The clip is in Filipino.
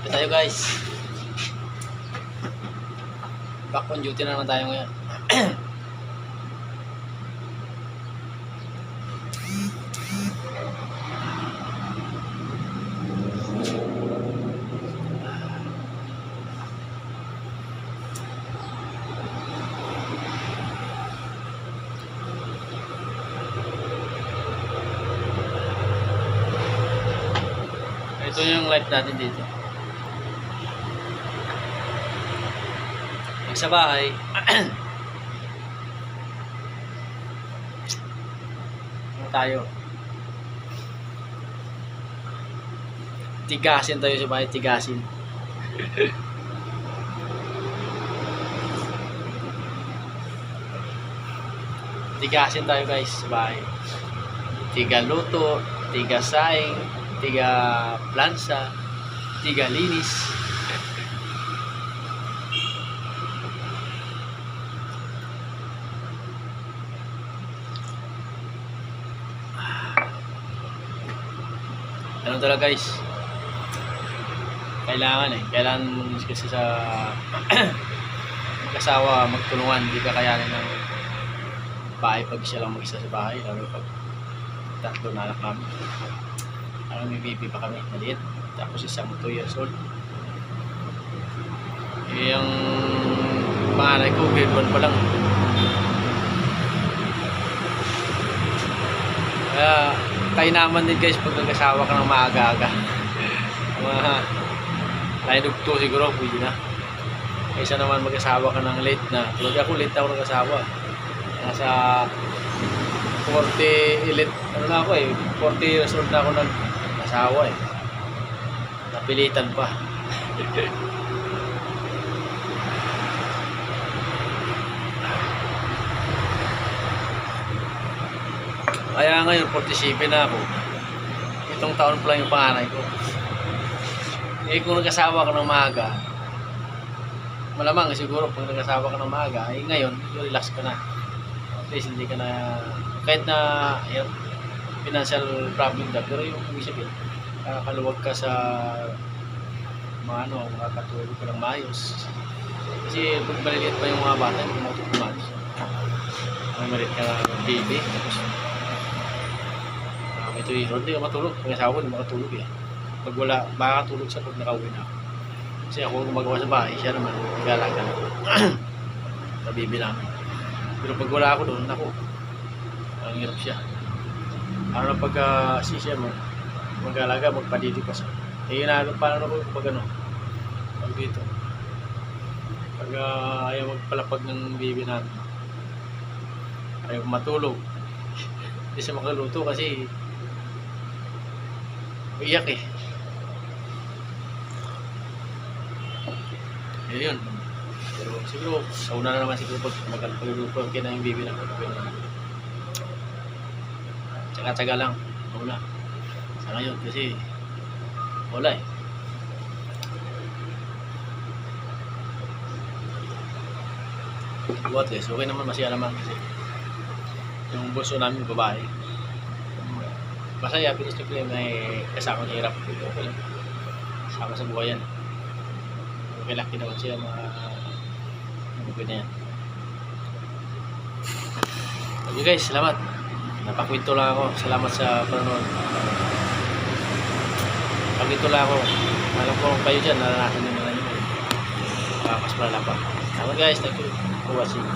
Happy tayo guys. Back on duty na naman tayo ngayon. Ito yung life natin dito. Pag sa bahay, tayo. Tigasin tayo sa bahay, tigasin. Tigasin tayo guys sa bahay. Tiga luto, tiga saing, tiga plansa, tiga linis. Ganun talaga guys. Kailangan kasi sa mag-asawa, magtulungan, hindi ka kayanin ng bahay pag siya lang mag-isa sa bahay, lalo pag tatlo na anak namin. May baby pa kami, maliit. Tapos isang 2 years old. Yung panganay ko, grade 1 pa lang. Kaya, tayo naman din guys pag nag-asawa ka ng maaga-aga. Mga line of 2 siguro, pwede na. Kaysa naman mag-asawa ka ng late na. Tulad ako, late na ako nag-asawa. Nasa 40, late, ano na ako 40 years old na ako nag-asawa Napilitan pa. Kaya ngayon 47 na ako. Itong taon pa lang yung panganay ko. Kung nag-asawa ka ng maaga, malamang siguro pag nag-asawa ka ng maaga, ngayon relax ka na. At least hindi ka na, kahit na financial problem ka, pero yung sabihin, kakaluwag ka sa makakatulog ka ng maayos. Kasi pag maliliit pa yung mga bata, hindi mo tumalis. May maliit ka baby, tapos ito yung hindi ka matulog. Pag asawa ko, hindi makatulog Pag wala, makakatulog siya pag nakauwi na ako. Kasi ako gumagawa sa bahay, siya naman nag-alaga na sa baby namin. Pero pag wala ako doon, ang hirap siya. Ano na pag siya mo, mag-alaga, magpadidi pa siya. Paano ako pag pag dito. Pag ayaw magpalapag ng baby namin, ayaw matulog. Hindi siya makaluto kasi iyak yun. Pero siguro, sa una na naman siguro pag magpaluluto na yung baby namin. Tsaga-tsaga lang. Wala. Sa ngayon kasi wala What less? Okay naman, masaya naman kasi yung bunso namin babae. Masaya, pero siyempre may kasamang hirap. Okay lang. Sama sa buhay yan. Okay, laki naman siya okay na yan. Okay guys, salamat. Napakwento lang ako. Salamat sa panonood. Pakwento lang ako. Alam ko kayo dyan, naranasan nyo na yun. Mas malala pa. Salamat guys, thank you for watching.